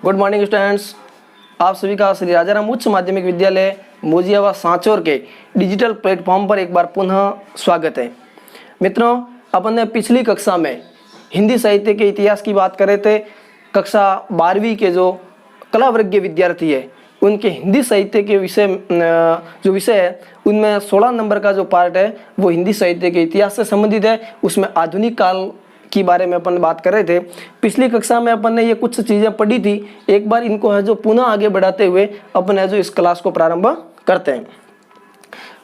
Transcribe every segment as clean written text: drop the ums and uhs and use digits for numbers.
Good morning students. आप सभी का श्री राजाराम उच्च माध्यमिक विद्यालय मोजियावा सांचौर के डिजिटल प्लेटफॉर्म पर एक बार पुनः स्वागत है। मित्रों, अपन ने पिछली कक्षा में हिंदी साहित्य के इतिहास की बात कर रहे थे। कक्षा 12वीं के जो कला वर्ग के विद्यार्थी है उनके हिंदी साहित्य के जो विषय है उनमें 16 नंबर का जो पार्ट है वो हिंदी साहित्य के इतिहास से संबंधित है। उसमें आधुनिक काल की बारे में अपन बात कर रहे थे। पिछली कक्षा में अपन ने ये कुछ चीज़ें पढ़ी थी। एक बार इनको है जो पुनः आगे बढ़ाते हुए अपन है जो इस क्लास को प्रारंभ करते हैं।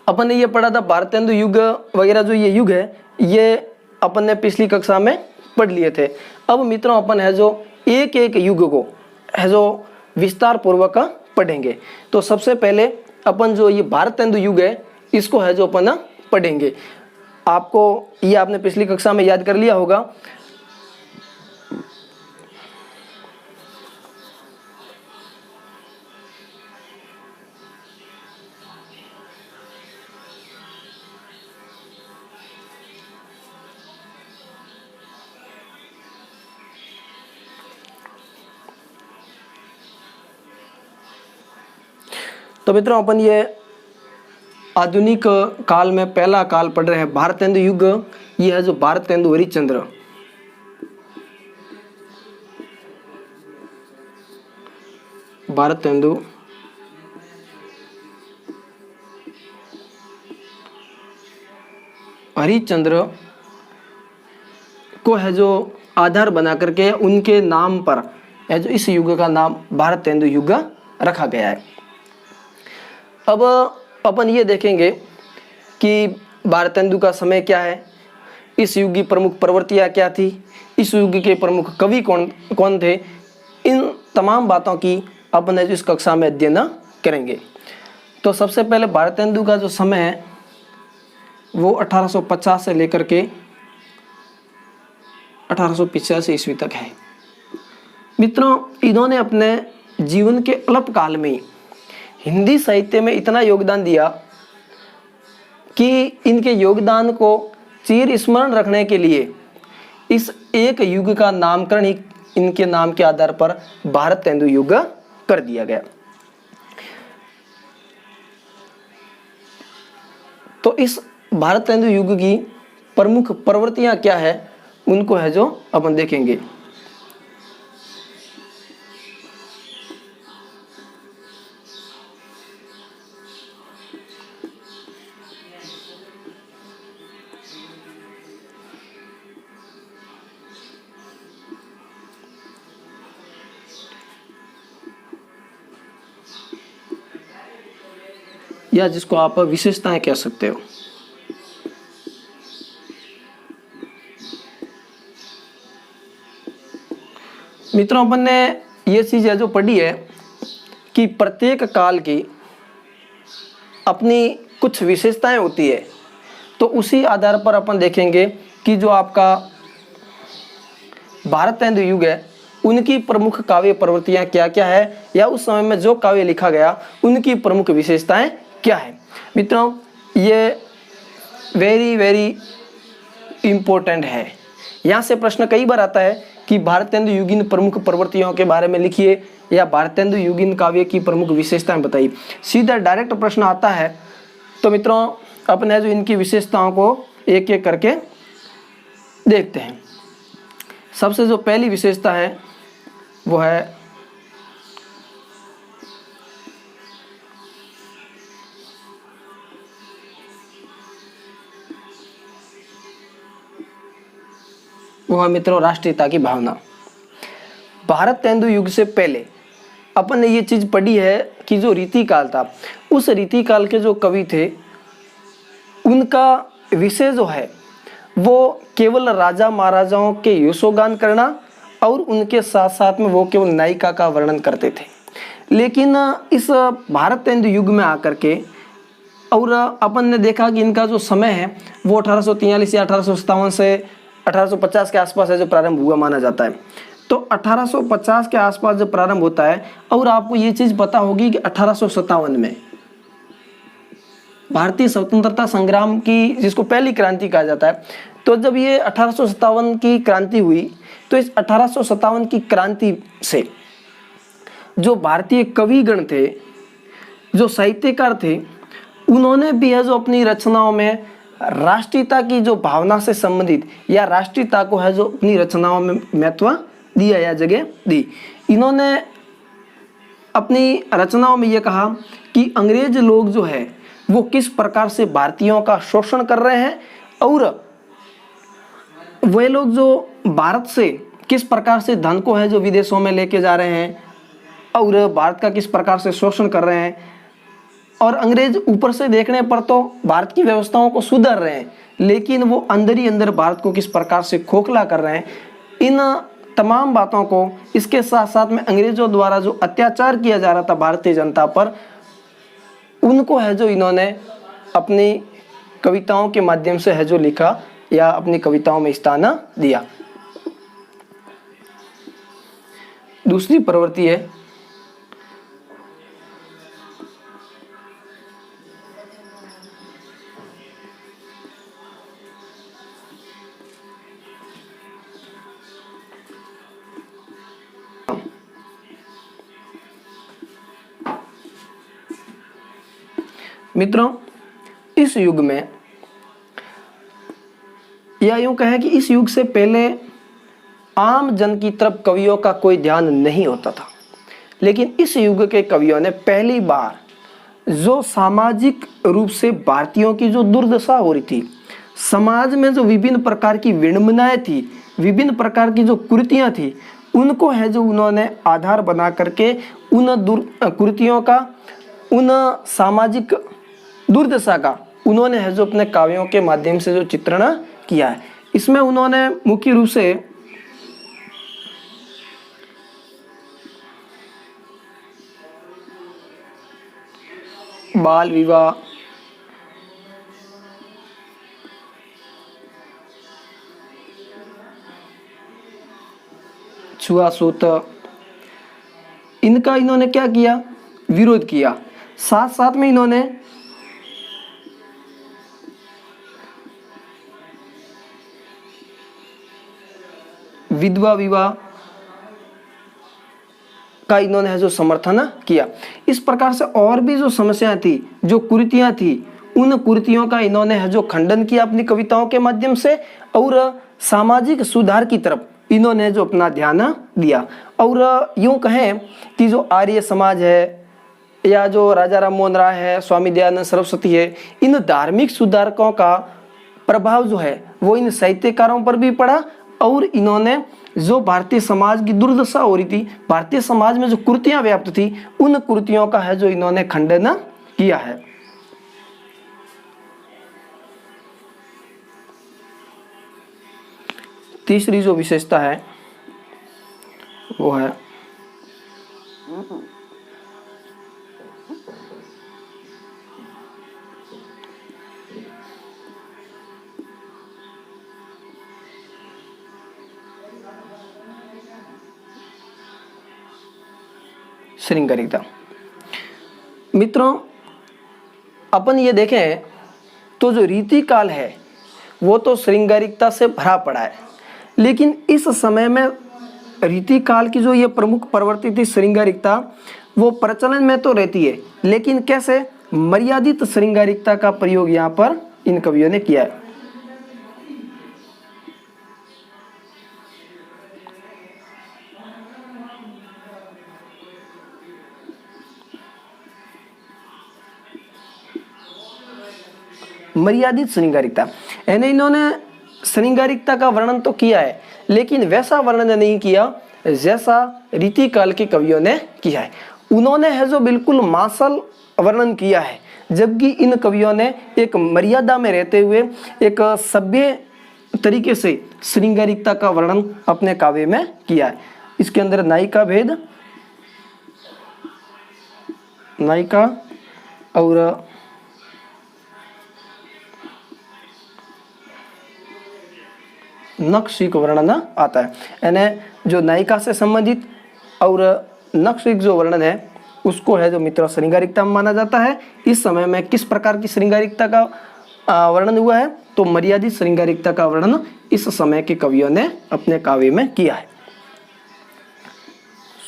अपन ने ये पढ़ा था भारतेंदु युग वगैरह, जो ये युग है ये अपन ने पिछली कक्षा में पढ़ लिए थे। अब मित्रों अपन है जो एक एक युग को है जो विस्तार पूर्वक पढ़ेंगे। तो सबसे पहले अपन जो ये भारतेंदु युग है इसको है जो अपन पढ़ेंगे। आपको ये आपने पिछली कक्षा में याद कर लिया होगा। तो मित्रों अपन ये आधुनिक काल में पहला काल पढ़ रहे हैं भारतेंदु युग। ये है जो भारतेंदु हरिश्चंद्र। भारतेंदु हरिश्चंद्र को है जो आधार बना करके उनके नाम पर है जो इस युग का नाम भारतेंदु युग रखा गया है। अब अपन ये देखेंगे कि भारतेंदु का समय क्या है, इस युग की प्रमुख प्रवृत्तियाँ क्या थी, इस युग के प्रमुख कवि कौन कौन थे। इन तमाम बातों की अपन इस कक्षा में अध्ययन करेंगे। तो सबसे पहले भारतेंदु का जो समय है वो 1850 से लेकर के 1885 ईस्वी तक है। मित्रों, इन्होंने अपने जीवन के अल्पकाल में ही हिंदी साहित्य में इतना योगदान दिया कि इनके योगदान को चिर स्मरण रखने के लिए इस एक युग का नामकरण ही इनके नाम के आधार पर भारतेंदु युग कर दिया गया। तो इस भारतेंदु युग की प्रमुख प्रवृत्तियां क्या है उनको है जो अपन देखेंगे। या जिसको आप विशेषताएं कह सकते हो। मित्रों, अपन ने ये चीज है जो पढ़ी है कि प्रत्येक काल की अपनी कुछ विशेषताएं होती है। तो उसी आधार पर अपन देखेंगे कि जो आपका भारतेंदु युग है उनकी प्रमुख काव्य प्रवृत्तियां क्या क्या है, या उस समय में जो काव्य लिखा गया उनकी प्रमुख विशेषताएं क्या है। मित्रों, ये वेरी इम्पोर्टेंट है। यहाँ से प्रश्न कई बार आता है कि भारतेंदु युगीन प्रमुख प्रवृत्तियों के बारे में लिखिए या भारतेंदु युगीन काव्य की प्रमुख विशेषताएं बताइए। सीधा डायरेक्ट प्रश्न आता है। तो मित्रों, अपने जो इनकी विशेषताओं को एक एक करके देखते हैं। सबसे जो पहली विशेषता है वो है मित्रों राष्ट्रीयता की भावना। भारतेंदु युग से पहले अपन ने ये चीज पढ़ी है कि जो रीति काल था उस रीति काल के जो कवि थे उनका विषय जो है वो केवल राजा महाराजाओं के यशोगान करना और उनके साथ साथ में वो केवल नायिका का वर्णन करते थे। लेकिन इस भारतेंदु युग में आकर के और अपन ने देखा कि इनका जो समय है वो 1843 या 1857 से 1850 के आसपास है जो प्रारंभ हुआ माना जाता है। तो 1850 के आसपास जब प्रारंभ होता है, और आपको ये चीज पता होगी कि 1857 में भारतीय स्वतंत्रता संग्राम की, जिसको पहली क्रांति कहा जाता है, तो जब ये 1857 की क्रांति हुई तो इस 1857 की क्रांति से जो भारतीय कविगण थे, जो साहित्यकार थे, उन्होंने भी है जो अपनी रचनाओं में राष्ट्रीयता की जो भावना से संबंधित या राष्ट्रीयता को है जो अपनी रचनाओं में महत्व दिया या जगह दी। इन्होंने अपनी रचनाओं में ये कहा कि अंग्रेज लोग जो है वो किस प्रकार से भारतीयों का शोषण कर रहे हैं और वे लोग जो भारत से किस प्रकार से धन को है जो विदेशों में लेके जा रहे हैं और भारत का किस प्रकार से शोषण कर रहे हैं। और अंग्रेज ऊपर से देखने पर तो भारत की व्यवस्थाओं को सुधार रहे हैं, लेकिन वो अंदर ही अंदर भारत को किस प्रकार से खोखला कर रहे हैं। इन तमाम बातों को, इसके साथ साथ में अंग्रेजों द्वारा जो अत्याचार किया जा रहा था भारतीय जनता पर, उनको है जो इन्होंने अपनी कविताओं के माध्यम से है जो लिखा या अपनी कविताओं में स्थान दिया। दूसरी प्रवृत्ति है मित्रों, इस युग में या यूं कहें कि इस युग से पहले आम जन की तरफ कवियों का कोई ध्यान नहीं होता था, लेकिन इस युग के कवियों ने पहली बार जो सामाजिक रूप से भारतीयों की जो दुर्दशा हो रही थी, समाज में जो विभिन्न प्रकार की विडंबनाएं थी, विभिन्न प्रकार की जो कुरीतियां थी, उनको है जो उन्होंने आधार बना करके उन कुरीतियों का, उन सामाजिक दुर्दशा का उन्होंने है जो अपने काव्यों के माध्यम से जो चित्रण किया है। इसमें उन्होंने मुख्य रूप से बाल विवाह, छुआछूत, इनका इन्होंने क्या किया, विरोध किया। साथ साथ में इन्होंने विधवा विवाह का इन्होंने है जो समर्थन किया। इस प्रकार से और भी जो समस्याएं थी, जो कुरीतियां थी, उन कुरीतियों का इन्होंने है जो खंडन किया अपनी कविताओं के माध्यम से और सामाजिक सुधार की तरफ इन्होंने जो अपना ध्यान दिया। और यूं कहें कि जो आर्य समाज है या जो राजा राम मोहन राय है, स्वामी दयानंद सरस्वती है, इन धार्मिक सुधारकों का प्रभाव जो है वो इन साहित्यकारों पर भी पड़ा और इन्होंने जो भारतीय समाज की दुर्दशा हो रही थी, भारतीय समाज में जो कुरीतियां व्याप्त थी, उन कुरीतियों का है जो इन्होंने खंडन किया है। तीसरी जो विशेषता है वो है श्रृंगारिकता। मित्रों, अपन ये देखें तो जो रीति काल है वो तो श्रृंगारिकता से भरा पड़ा है, लेकिन इस समय में रीति काल की जो ये प्रमुख प्रवृत्ति थी श्रृंगारिकता, वो प्रचलन में तो रहती है, लेकिन कैसे, मर्यादित श्रृंगारिकता का प्रयोग यहाँ पर इन कवियों ने किया है। मर्यादित श्रृंगारिकता यानी इन्होंने श्रृंगारिकता का वर्णन तो किया है, लेकिन वैसा वर्णन नहीं किया जैसा रीति काल के कवियों ने किया है। उन्होंने है जो बिल्कुल मासल वर्णन किया है, जबकि इन कवियों ने एक मर्यादा में रहते हुए एक सभ्य तरीके से श्रृंगारिकता का वर्णन अपने काव्य में किया है। इसके अंदर नायिका भेद, नायिका और नक्शिक वर्णन आता है, यानी जो नायिका से संबंधित और नक्शिक जो वर्णन है उसको है जो मित्रों श्रृंगारिकता माना जाता है। इस समय में किस प्रकार की श्रृंगारिकता का वर्णन हुआ है, तो मर्यादित श्रृंगारिकता का वर्णन इस समय के कवियों ने अपने काव्य में किया है।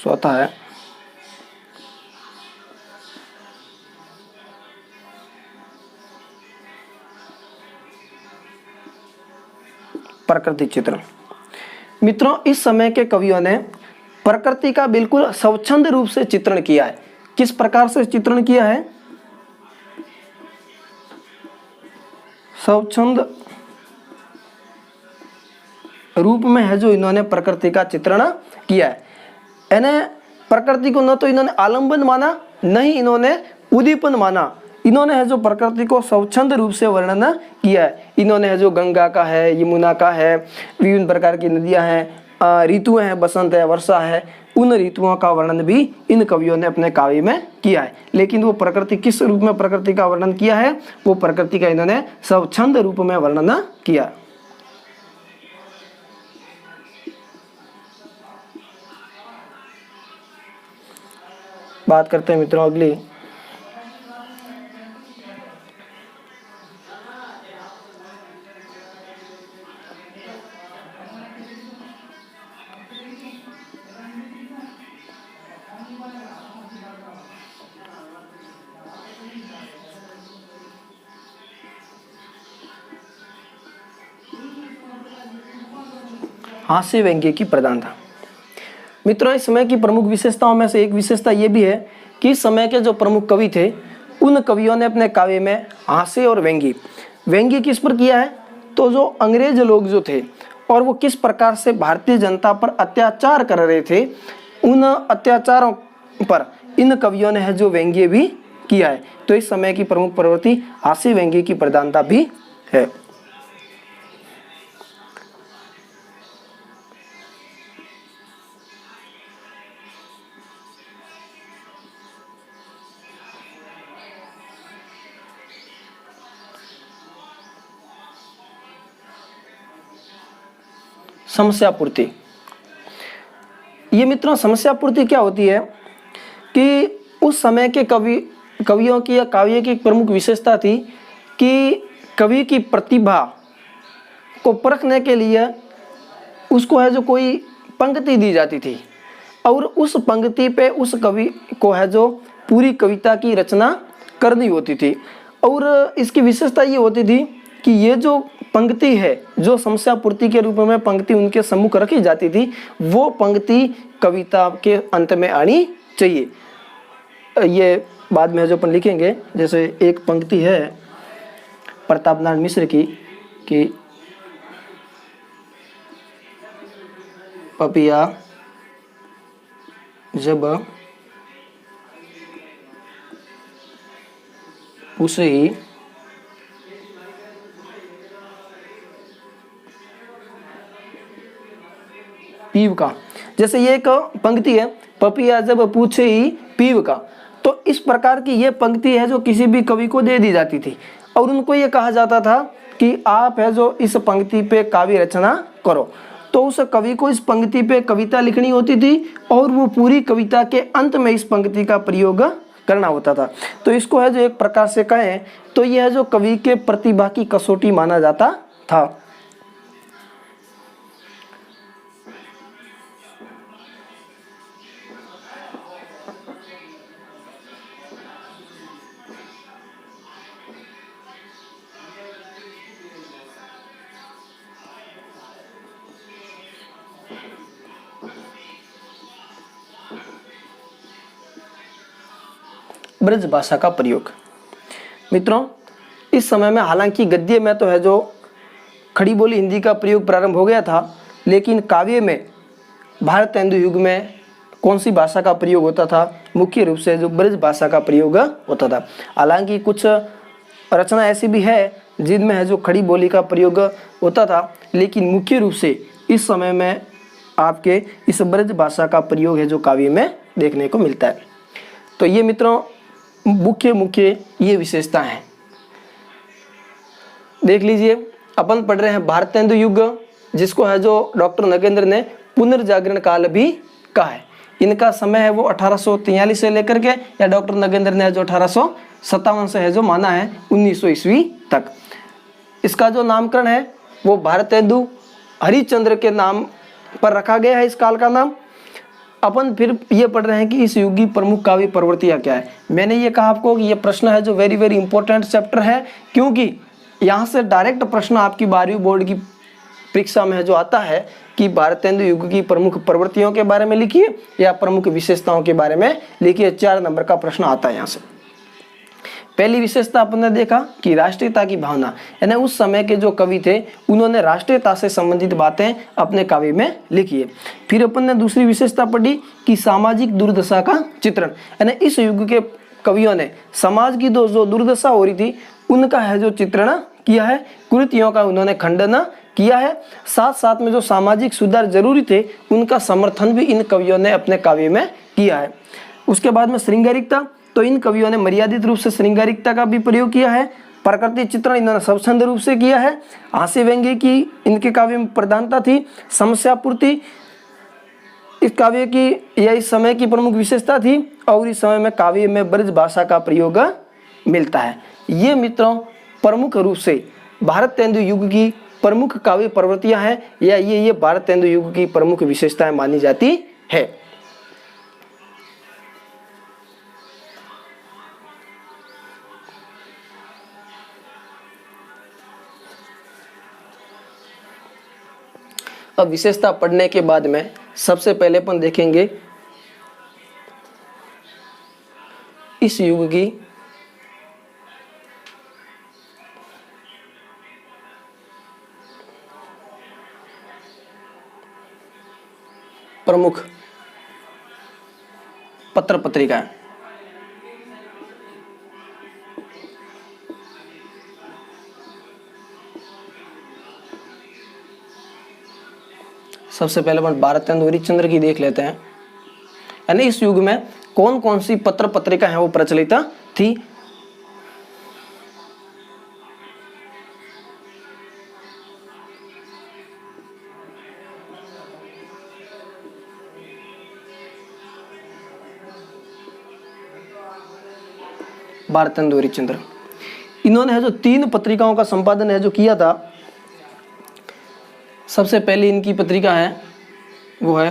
चौथा है प्राकृतिक चित्रण। मित्रों, इस समय के कवियों ने प्रकृति का बिल्कुल स्वच्छंद रूप से चित्रण किया है। किस प्रकार से चित्रण किया है? स्वच्छंद रूप में है जो इन्होंने प्रकृति का चित्रण किया है। इन्हें प्रकृति को न तो इन्होंने आलम्बन माना, न ही इन्होंने उद्दीपन माना। इन्होंने है जो प्रकृति को स्वच्छंद रूप से वर्णन किया है। इन्होंने है जो गंगा का है, यमुना का है, विभिन्न प्रकार की नदियां हैं, ऋतुएं हैं, बसंत है, वर्षा है, उन ऋतुओं का वर्णन भी इन कवियों ने अपने काव्य में किया है। लेकिन वो प्रकृति किस रूप में प्रकृति का वर्णन किया है? वो प्रकृति का इन्होंने स्वच्छंद रूप में वर्णन किया। बात करते हैं मित्रों अगली। हास्य व्यंग्य की प्रधानता। मित्रों, इस समय की प्रमुख विशेषताओं में से एक विशेषता ये भी है कि इस समय के जो प्रमुख कवि थे उन कवियों ने अपने काव्य में हास्य और व्यंग्य किस पर किया है? तो जो अंग्रेज लोग जो थे और वो किस प्रकार से भारतीय जनता पर अत्याचार कर रहे थे, उन अत्याचारों पर इन कवियों ने है जो व्यंग्य भी किया है। तो इस समय की प्रमुख प्रवृत्ति हास्य व्यंग्य की प्रधानता भी है। समस्या पूर्ति। ये मित्रों समस्या पूर्ति क्या होती है कि उस समय के कवियों की या काव्य की एक प्रमुख विशेषता थी कि कवि की प्रतिभा को परखने के लिए उसको है जो कोई पंक्ति दी जाती थी और उस पंक्ति पे उस कवि को है जो पूरी कविता की रचना करनी होती थी। और इसकी विशेषता ये होती थी कि ये जो पंक्ति है, जो समस्या पूर्ति के रूप में पंक्ति उनके सम्मुख रखी जाती थी, वो पंक्ति कविता के अंत में आनी चाहिए। ये बाद में जो अपन लिखेंगे, जैसे एक पंक्ति है प्रताप नारायण मिश्र की कि पपिया जब उसे ही पीव का, जैसे ये एक पंक्ति है पपिया जब पूछे ही पीव का, तो इस प्रकार की ये पंक्ति है जो किसी भी कवि को दे दी जाती थी और उनको ये कहा जाता था कि आप है जो इस पंक्ति पे काव्य रचना करो। तो उस कवि को इस पंक्ति पे कविता लिखनी होती थी और वो पूरी कविता के अंत में इस पंक्ति का प्रयोग करना होता था। तो इसको है जो एक प्रकार से कहें तो यह है जो कवि के प्रतिभा की कसौटी माना जाता था। ब्रज भाषा का प्रयोग। मित्रों, इस समय में हालांकि गद्य में तो है जो खड़ी बोली हिंदी का प्रयोग प्रारंभ हो गया था, लेकिन काव्य में भारतेंदु युग में कौन सी भाषा का प्रयोग होता था? मुख्य रूप से जो ब्रज भाषा का प्रयोग होता था। हालांकि कुछ रचना ऐसी भी है जिनमें है जो खड़ी बोली का प्रयोग होता था, लेकिन मुख्य रूप से इस समय में आपके इस ब्रज भाषा का प्रयोग है जो काव्य में देखने को मिलता है। तो ये मित्रों मुख्य ये विशेषता है। देख लीजिए, अपन पढ़ रहे हैं भारतेंदु युग, जिसको है जो डॉक्टर नगेंद्र ने पुनर्जागरण काल भी कहा है। इनका समय है वो 1843 से लेकर के, या डॉक्टर नगेंद्र ने जो 1857 से है जो माना है 1900 ईस्वी तक। इसका जो नामकरण है वो भारतेंदु हरिश्चंद्र के नाम पर रखा गया है इस काल का नाम। अपन फिर ये पढ़ रहे हैं कि इस युग की प्रमुख काव्य प्रवृत्तियाँ क्या है। मैंने ये कहा आपको कि ये प्रश्न है जो वेरी इंपॉर्टेंट चैप्टर है, क्योंकि यहाँ से डायरेक्ट प्रश्न आपकी 12वीं बोर्ड की परीक्षा में जो आता है कि भारतेंदु युग की प्रमुख प्रवृत्तियों के बारे में लिखिए या प्रमुख विशेषताओं के बारे में लिखिए। 4 नंबर का प्रश्न आता है यहाँ से। पहली विशेषता अपन ने देखा कि राष्ट्रीयता की भावना, यानी उस समय के जो कवि थे उन्होंने राष्ट्रीयता से संबंधित बातें अपने काव्य में लिखी है। फिर अपन ने दूसरी विशेषता पढ़ी कि सामाजिक दुर्दशा का चित्रण, यानी इस युग के कवियों ने समाज की जो दुर्दशा हो रही थी उनका है जो चित्रण किया है, कुरीतियों का उन्होंने खंडन किया है। साथ साथ में जो सामाजिक सुधार जरूरी थे उनका समर्थन भी इन कवियों ने अपने काव्य में किया है। उसके बाद में श्रृंगारिकता, तो इन कवियों ने मर्यादित रूप से श्रृंगारिकता का भी प्रयोग किया है। प्रकृति चित्रण इन्होंने स्वच्छंद रूप से किया है। हास्य व्यंग्य की इनके काव्य में प्रधानता थी। समस्या पूर्ति इस काव्य की या इस समय की प्रमुख विशेषता थी और इस समय में काव्य में ब्रज भाषा का प्रयोग मिलता है। ये मित्रों प्रमुख रूप से भारतेंदु युग की प्रमुख काव्य प्रवृत्तियां हैं या ये भारतेंदु युग की प्रमुख विशेषताएं मानी जाती है। अब विशेषता पढ़ने के बाद में सबसे पहले अपन देखेंगे इस युग की प्रमुख पत्र पत्रिका। सबसे पहले अपन भारतेंदु हरिश्चंद्र की देख लेते हैं, यानी इस युग में कौन कौन सी पत्र पत्रिका है वो प्रचलित थी। भारतेंदु हरिश्चंद्र इन्होंने है जो 3 पत्रिकाओं का संपादन है जो किया था। सबसे पहली इनकी पत्रिका है वो है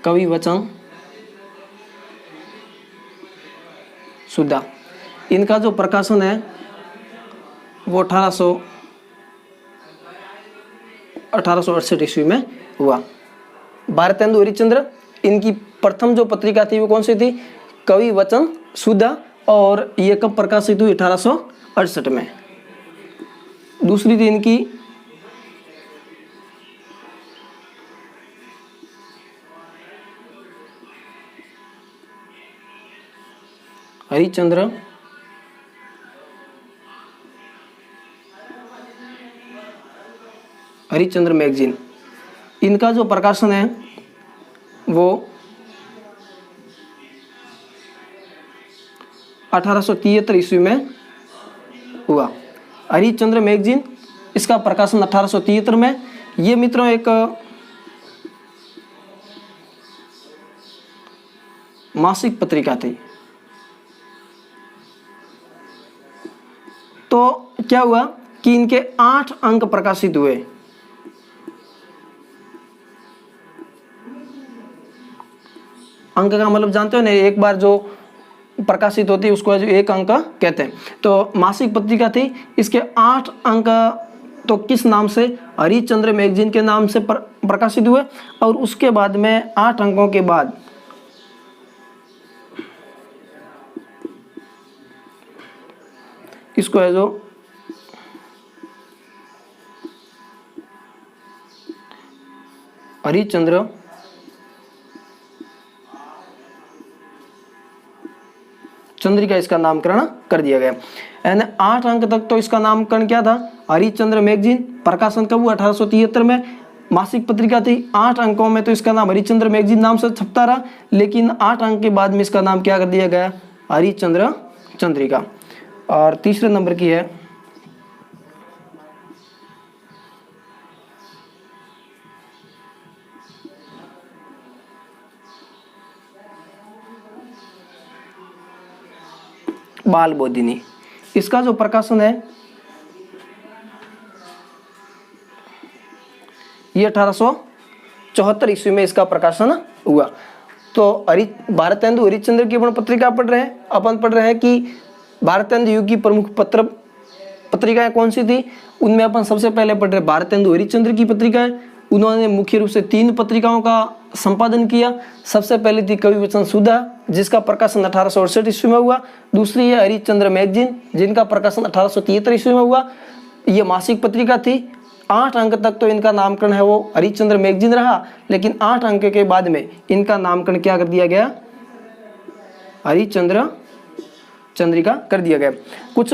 कवि वचन सुधा। इनका जो प्रकाशन है वो 1868 ईस्वी में हुआ। भारतेंदु हरिश्चंद्र इनकी प्रथम जो पत्रिका थी वो कौन सी थी? कवि वचन सुधा, और ये कब प्रकाशित हुई? 1868 में। दूसरी थी इनकी हरिश्चंद्र मैगजीन। इनका जो प्रकाशन है वो 1873 ईस्वी में हुआ। हरिश्चंद्र मैगजीन इसका प्रकाशन 1873 में। ये मित्रों एक मासिक पत्रिका थी। तो क्या हुआ कि इनके 8 अंक प्रकाशित हुए। अंक का मतलब जानते हो ना, एक बार जो प्रकाशित होती है उसको जो 1 अंक कहते हैं। तो मासिक पत्रिका थी, इसके 8 अंक तो किस नाम से? हरिश्चंद्र मैगजीन के नाम से प्रकाशित हुए। और उसके बाद में 8 अंकों के बाद इसको है जो हरिश्चंद्र चंद्रिका इसका नामकरण कर दिया गया। यानी 8 अंक तक तो इसका नामकरण क्या था? हरिश्चंद्र मैगजीन। प्रकाशन कब हुआ? 1873 में। मासिक पत्रिका थी। 8 अंकों में तो इसका नाम हरिश्चंद्र मैगजीन नाम से छपता रहा, लेकिन 8 अंक के बाद में इसका नाम क्या कर दिया गया? हरिश्चंद्र चंद्रिका। और तीसरे नंबर की है बाल बोधिनी। इसका जो प्रकाशन है ये 1874 ईस्वी में इसका प्रकाशन हुआ। तो भारतेंदु हरिश्चंद्र की अपन पत्रिका पढ़ रहे हैं। अपन पढ़ रहे हैं कि भारतेंदु युग की प्रमुख पत्रिकाएं कौन सी थी? उनमें अपन सबसे पहले पढ़ रहे भारतेंदु हरिश्चंद्र की पत्रिकाएं। उन्होंने मुख्य रूप से 3 पत्रिकाओं का संपादन किया। सबसे पहले थी कवि वचन सुधा, जिसका प्रकाशन 1868 ईस्वी में हुआ। दूसरी है हरिश्चंद्र मैगजीन, जिनका प्रकाशन 1873 ईस्वी में हुआ। ये मासिक पत्रिका थी। 8 अंक तक तो इनका नामकरण है वो हरिश्चंद्र मैगजीन रहा, लेकिन 8 अंक के बाद में इनका नामकरण क्या कर दिया गया? हरिश्चंद्र चंद्रिका कर दिया गया। कुछ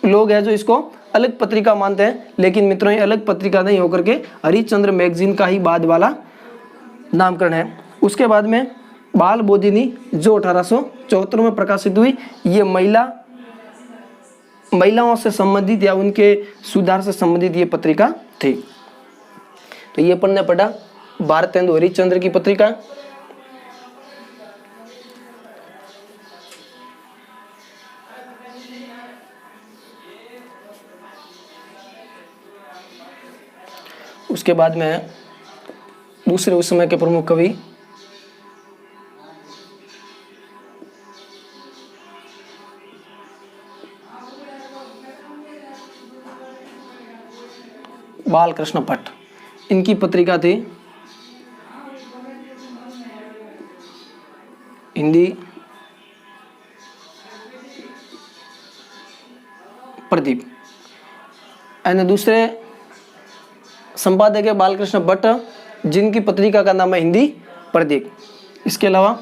लोग हैं जो इसको अलग पत्रिका मानते हैं, लेकिन मित्रों ये अलग पत्रिका नहीं होकर के हरिश्चंद्र मैगजीन का ही बाद वाला नामकरण है। उसके बाद में बाल बोधिनी जो 1874 में प्रकाशित हुई, ये महिलाओं से संबंधित या उनके सुधार से संबंधित ये पत्रिका थी। तो ये अपन ने पढ़ा भारतेंदु हरिश्चंद्र की पत्रिका। उसके बाद में दूसरे उस समय के प्रमुख कवि बालकृष्ण भट्ट, इनकी पत्रिका थी हिंदी प्रदीप। एंड दूसरे संपादक है बालकृष्ण भट्ट, जिनकी पत्रिका का नाम है हिंदी प्रदीप। इसके अलावा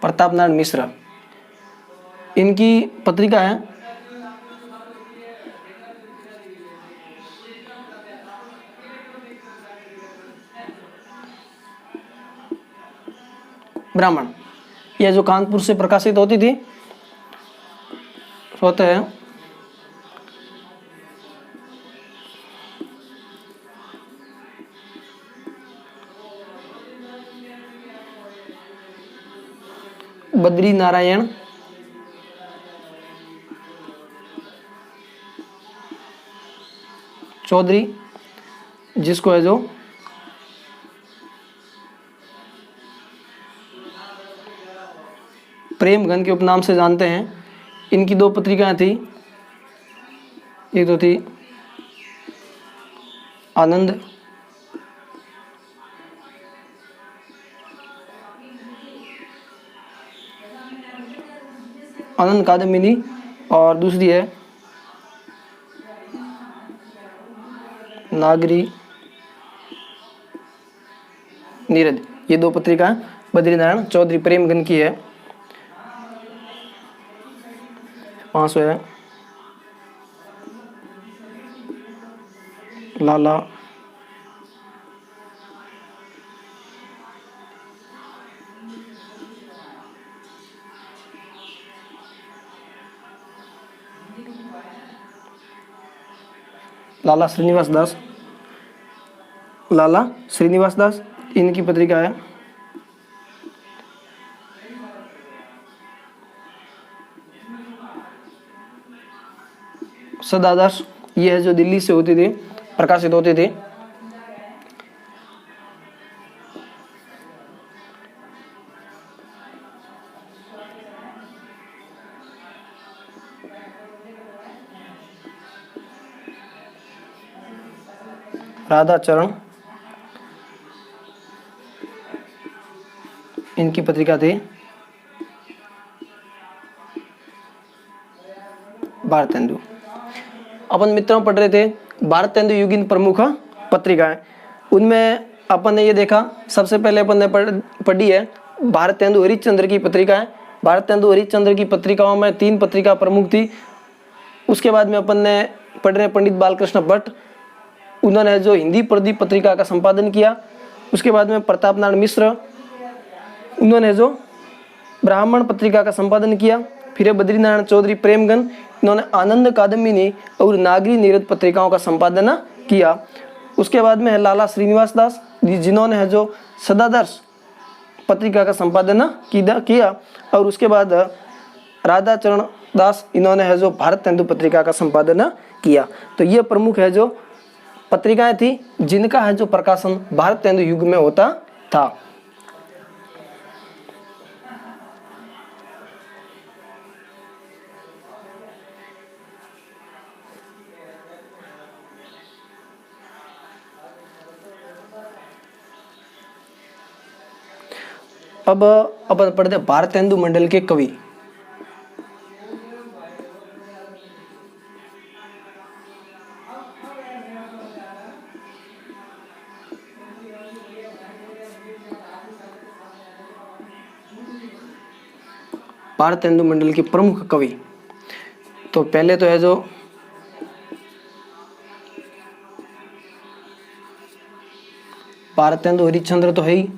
प्रताप नारायण मिश्र, इनकी पत्रिका है ब्राह्मण। यह जो कानपुर से प्रकाशित होती थी, होते हैं बद्री नारायण चौधरी, जिसको है जो प्रेमगन के उपनाम से जानते हैं। इनकी 2 पत्रिकाएं थी, एक तो थी आनंद कादम्बिनी, और दूसरी है नागरी नीरद। ये 2 पत्रिकाएं बद्रीनारायण चौधरी प्रेमगन की है। 500 है लाला श्रीनिवास दास, इनकी पत्रिका है सदादर्श। ये है जो दिल्ली से होती थी, प्रकाशित होती थी। राधा चरण, इनकी पत्रिका थी भारतेंदु। अपन मित्रों पढ़ रहे थे भारतेंदु युगीन प्रमुख पत्रिकाएं। उनमें अपन ने ये देखा, सबसे पहले अपन ने पढ़ी है भारतेंदु हरिश्चंद्र की पत्रिकाएं। भारतेंदु हरिश्चंद्र की पत्रिकाओं में 3 पत्रिका प्रमुख थी। उसके बाद में अपन ने पढ़ रहे पंडित बालकृष्ण भट्ट, उन्होंने जो हिंदी प्रदीप पत्रिका का संपादन किया। उसके बाद में प्रताप नारायण मिश्र, उन्होंने जो ब्राह्मण पत्रिका का संपादन किया। फिर बद्रीनारायण चौधरी प्रेमगन, इन्होंने आनंद कादम्बिनी और नागरी नीरद पत्रिकाओं का संपादन किया। उसके बाद में है लाला श्रीनिवास दास, जिन्होंने है जो सदादर्श पत्रिका का संपादन किया। और उसके बाद राधा चरण दास, इन्होंने है जो भारत तेंदु पत्रिका का संपादन किया। तो ये प्रमुख है जो पत्रिकाएं थी जिनका है जो प्रकाशन भारत तेंदु युग में होता था। अब अपन पढ़ते भारत तेंदु मंडल के कवि। भारत तेंदु मंडल के प्रमुख कवि, तो पहले तो है जो भारत तेंदु हरिश्चंद्र तो है ही,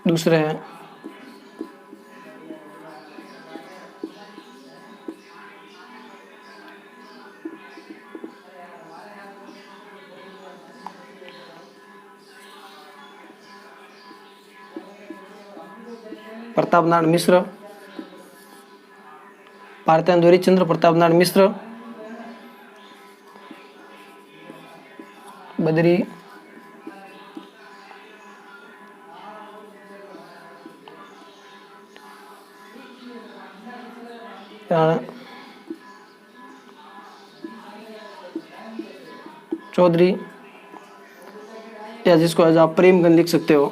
दूसरे हैं प्रताप नारायण मिश्र, भारत तेंदु हरिश्चंद्र, प्रताप नारायण मिश्र, बद्री, चौधरी, या जिसको आज आप प्रेमगन लिख सकते हो,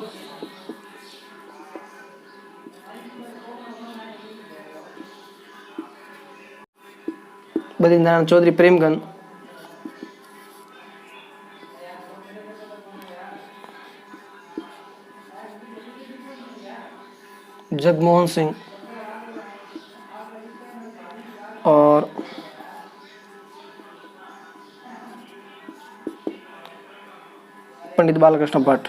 बद्री नारायण चौधरी प्रेमगन, जगमोहन सिंह और पंडित बालकृष्ण भट्ट।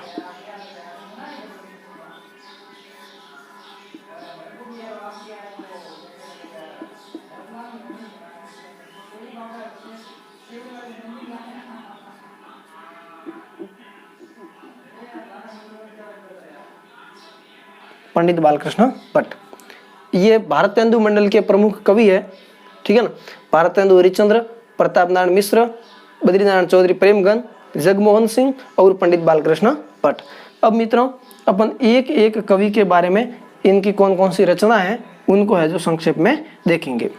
पंडित बालकृष्ण भट्ट ये भारत तेंदु मंडल के प्रमुख कवि है, ठीक है ना। भारत तेंदु हरिश्चंद्र, प्रताप नारायण मिश्र, बद्री नारायण चौधरी प्रेमगन, जगमोहन सिंह और पंडित बालकृष्ण भट्ट। अब मित्रों अपन एक एक कवि के बारे में, इनकी कौन कौन सी रचना है उनको है जो संक्षेप में देखेंगे।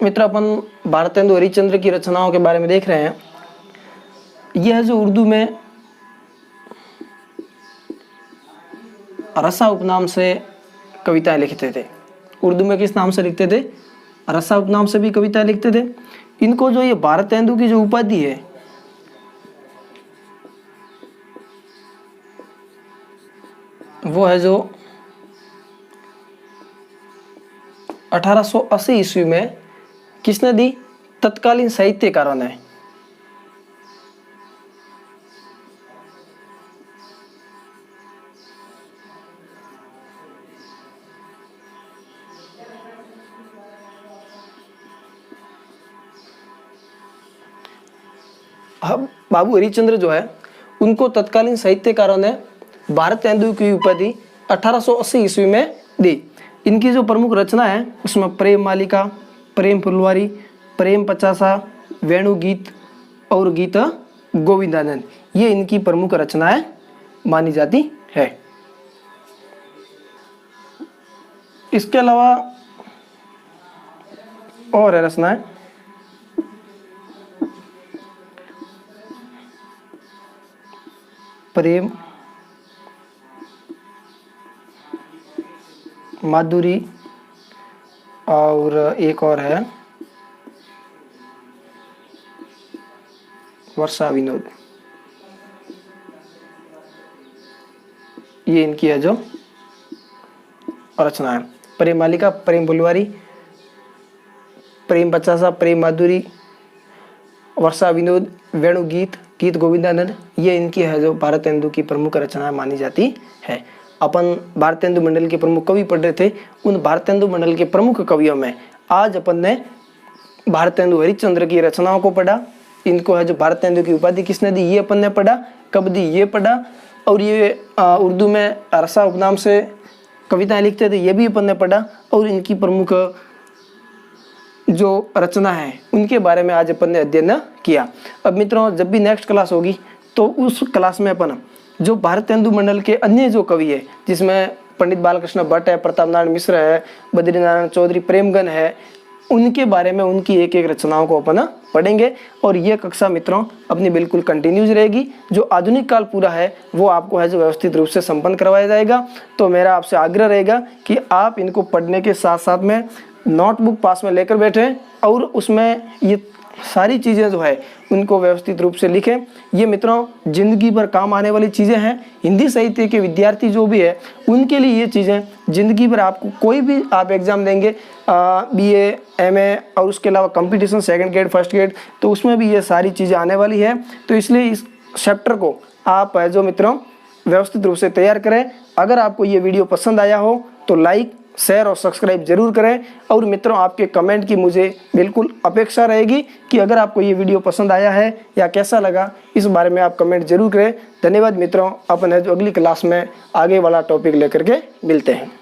मित्र अपन भारत तेंदु हरिश्चंद्र की रचनाओं के बारे में देख रहे हैं। यह जो उर्दू में रसा उपनाम से कविताएं लिखते थे, उर्दू में किस नाम से लिखते थे? रसा उपनाम से भी कविताएं लिखते थे। इनको जो ये भारत तेंदु की जो उपाधि है वो है जो 1880 ईस्वी में किसने दी? तत्कालीन साहित्यकारों ने। अब बाबू हरिश्चंद्र जो है उनको तत्कालीन साहित्यकारों ने भारत तेंदु की उपाधि 1880 ईस्वी में दी। इनकी जो प्रमुख रचना है उसमें प्रेम मालिका, प्रेम फुलवारी, प्रेम पचासा, वेणु गीत और गीत गोविंदानंद, ये इनकी प्रमुख रचनाएं मानी जाती है। इसके अलावा और है रचनाएं, प्रेम, माधुरी, और एक और है वर्षा विनोद। ये इनकी है जो रचना है। प्रेम मालिका, प्रेम बुलवारी, प्रेम बचासा, प्रेम माधुरी, वर्षा विनोद, वेणु गीत, गीत गोविंदानंद, ये इनकी है जो भारतेंदु की प्रमुख रचनाएं मानी जाती है। अपन भारतेंदु मंडल के प्रमुख कवि पढ़ रहे थे। उन भारतेंदु मंडल के प्रमुख कवियों में आज अपन ने भारतेंदु हरिश्चंद्र की रचनाओं को पढ़ा। इनको है जो भारतेंदु की उपाधि किसने दी, ये अपन ने पढ़ा। कब दी, ये पढ़ा। और ये उर्दू में रसा उपनाम से कविताएं लिखते थे, ये भी अपन ने पढ़ा। और इनकी प्रमुख जो रचना है उनके बारे में आज अपन ने अध्ययन किया। अब मित्रों, जब भी नेक्स्ट क्लास होगी तो उस क्लास में अपन जो भारतेंदु मंडल के अन्य जो कवि है, जिसमें पंडित बालकृष्ण भट्ट है, प्रताप नारायण मिश्र है, बद्रीनारायण चौधरी, प्रेमगन है, उनके बारे में उनकी एक एक रचनाओं को अपन पढ़ेंगे। और ये कक्षा मित्रों अपनी बिल्कुल कंटिन्यूज रहेगी। जो आधुनिक काल पूरा है वो आपको है जो व्यवस्थित रूप से संपन्न करवाया जाएगा। तो मेरा आपसे आग्रह रहेगा कि आप इनको पढ़ने के साथ साथ में नोटबुक पास में लेकर बैठें और उसमें ये सारी चीज़ें जो है उनको व्यवस्थित रूप से लिखें। ये मित्रों जिंदगी भर काम आने वाली चीज़ें हैं। हिंदी साहित्य के विद्यार्थी जो भी है उनके लिए ये चीज़ें जिंदगी भर, आपको कोई भी आप एग्ज़ाम देंगे BA MA और उसके अलावा competition second grade first grade, तो उसमें भी ये सारी चीज़ें आने वाली है। तो इसलिए इस चैप्टर को आप जो मित्रों व्यवस्थित रूप से तैयार करें। अगर आपको ये वीडियो पसंद आया हो तो लाइक, शेयर और सब्सक्राइब जरूर करें। और मित्रों आपके कमेंट की मुझे बिल्कुल अपेक्षा रहेगी कि अगर आपको ये वीडियो पसंद आया है या कैसा लगा, इस बारे में आप कमेंट जरूर करें। धन्यवाद मित्रों। अपन है जो अगली क्लास में आगे वाला टॉपिक लेकर के मिलते हैं।